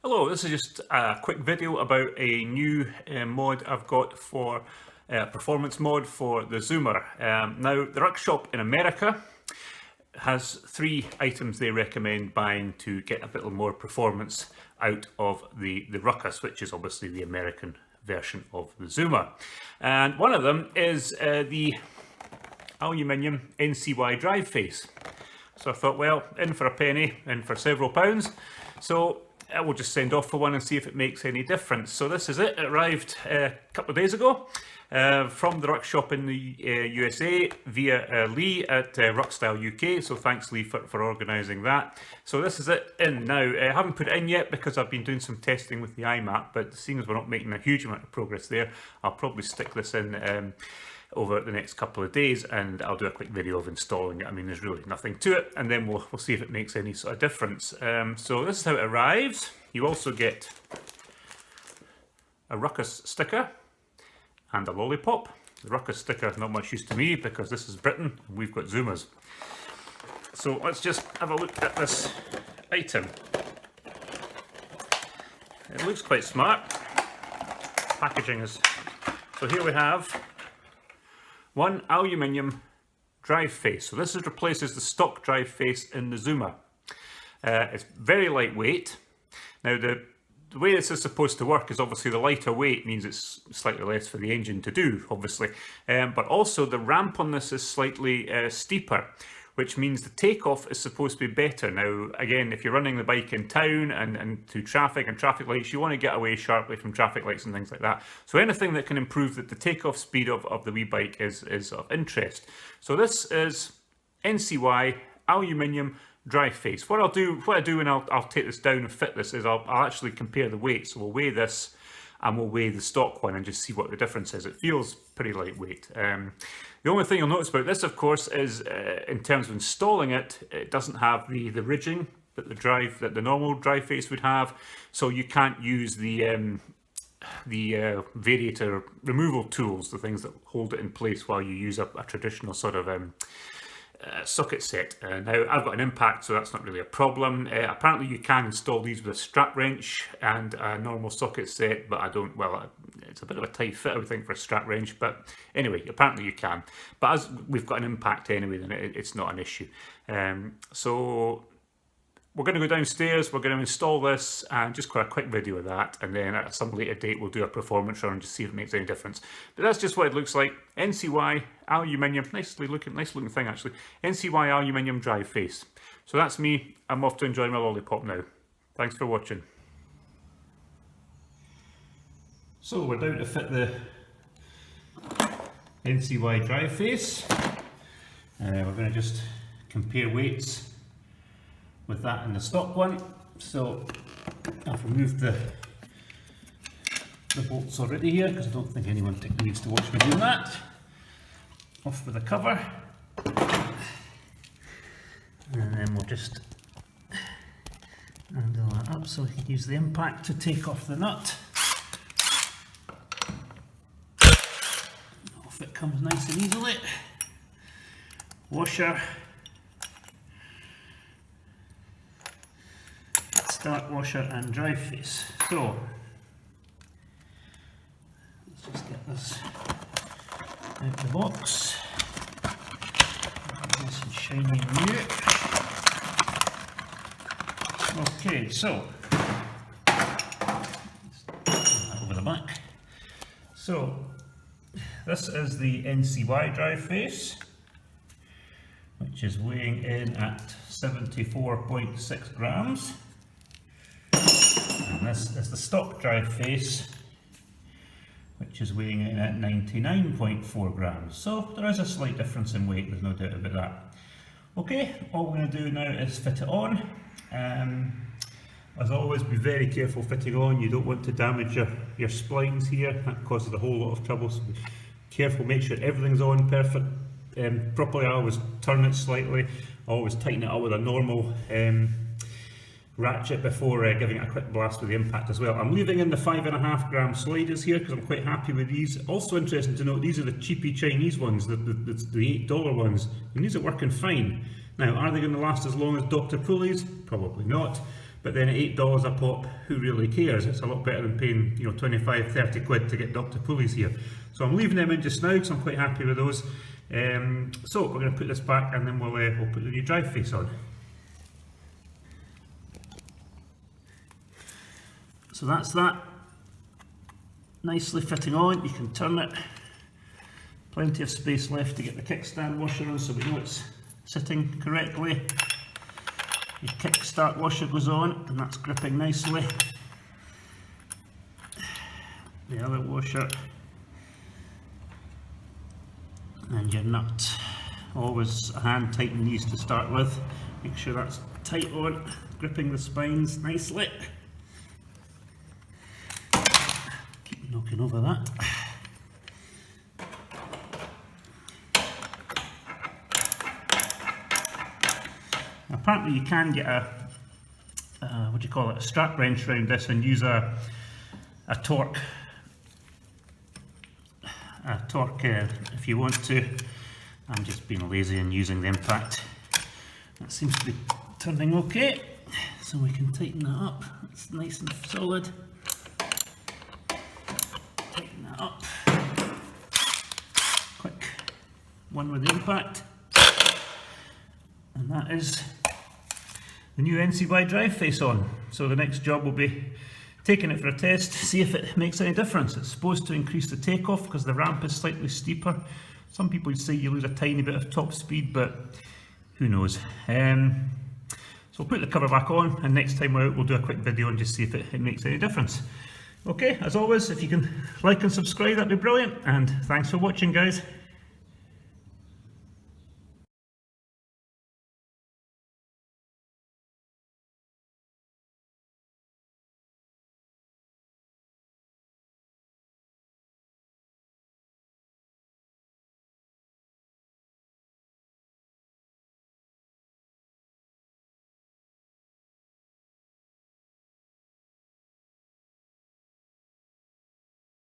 Hello, this is just a quick video about a new mod I've got for performance mod for the Zoomer. Now, the Ruck Shop in America has 3 items they recommend buying to get a bit more performance out of the Ruckus, which is obviously the American version of the Zoomer. And one of them is the aluminium NCY Drive Face. So I thought, well, in for a penny, in for several pounds. So I will just send off for one and see if it makes any difference. So this is it. It arrived a couple of days ago from the Ruck Shop in the USA via Lee at Ruck UK. So thanks, Lee, for organising that. So this is it in now. I haven't put it in yet because I've been doing some testing with the iMap, but seeing as we're not making a huge amount of progress there, I'll probably stick this in over the next couple of days, and I'll do a quick video of installing it. I mean, there's really nothing to it, and then we'll see if it makes any sort of difference. So this is how it arrives. You also get a Ruckus sticker and a lollipop. The Ruckus sticker is not much use to me because this is Britain and we've got Zoomers. So let's just have a look at this item. It looks quite smart. Packaging is... So here we have one aluminium drive face. So this replaces the stock drive face in the Zoomer. It's very lightweight. Now the way this is supposed to work is obviously the lighter weight means it's slightly less for the engine to do, obviously. But also the ramp on this is slightly steeper, which means the takeoff is supposed to be better. Now, again, if you're running the bike in town and through traffic and traffic lights, you want to get away sharply from traffic lights and things like that. So anything that can improve the takeoff speed of the wee bike is of interest. So this is NCY Aluminium Drive Face. What I do when I'll take this down and fit this is I'll actually compare the weight. So we'll weigh this and we'll weigh the stock one and just see what the difference is. It feels pretty lightweight. The only thing you'll notice about this, of course, is in terms of installing it, it doesn't have the ridging that the normal drive face would have. So you can't use the variator removal tools, the things that hold it in place while you use a traditional sort of socket set. Now I've got an impact, so that's not really a problem. Apparently you can install these with a strap wrench and a normal socket set, but I don't. Well, it's a bit of a tight fit, I would think, for a strap wrench, but anyway, apparently you can. But as we've got an impact anyway, then it's not an issue. So we're going to go downstairs, we're going to install this and just quite a quick video of that, and then at some later date we'll do a performance run and just see if it makes any difference. But that's just what it looks like. NCY Aluminium, nice looking thing actually. NCY Aluminium Drive Face. So that's me. I'm off to enjoy my lollipop now. Thanks for watching. So we're down to fit the NCY Drive Face. We're going to just compare weights with that and the stock one. So I've removed the bolts already here because I don't think anyone needs to watch me doing that. Off with the cover, and then we'll just handle that up so we can use the impact to take off the nut. Off it comes nice and easily. Washer, start washer and drive face. So let's just get this out the box. Nice and shiny and new. Okay, so over the back. So this is the NCY drive face, which is weighing in at 74.6 grams. And this is the stock drive face, which is weighing in at 99.4 grams. So there is a slight difference in weight, there's no doubt about that. Okay, all we're going to do now is fit it on. As always, be very careful fitting on. You don't want to damage your splines here. That causes a whole lot of trouble, so be careful, make sure everything's on perfect, properly. I always turn it slightly, I always tighten it up with a normal ratchet before giving it a quick blast with the impact as well. I'm leaving in the 5.5 gram sliders here because I'm quite happy with these. Also interesting to note, these are the cheapy Chinese ones, the $8 ones, and these are working fine. Now, are they going to last as long as Dr. Pulley's? Probably not. but then at $8 a pop, who really cares? It's a lot better than paying, you know, 25, 30 quid to get Dr. Pulleys here. So I'm leaving them in just now because I'm quite happy with those. So we're going to put this back and then we'll put the new drive face on. So that's that, nicely fitting on. You can turn it, plenty of space left to get the kickstand washer on so we know it's sitting correctly. Your kickstart washer goes on and that's gripping nicely. The other washer and your nut. Always a hand tightening these to start with. Make sure that's tight on, gripping the spines nicely. Keep knocking over that. Apparently you can get a what do you call it, a strap wrench around this and use a torque if you want to. I'm just being lazy and using the impact. That seems to be turning okay, so we can tighten that up. It's nice and solid. Tighten that up. Quick one with the impact. And that is the new NCY Drive Face on. So the next job will be taking it for a test to see if it makes any difference. It's supposed to increase the takeoff because the ramp is slightly steeper. Some people would say you lose a tiny bit of top speed, but who knows. So we'll put the cover back on, and next time we're out we'll do a quick video and just see if it makes any difference. Okay, as always, if you can like and subscribe, that'd be brilliant, and thanks for watching, guys.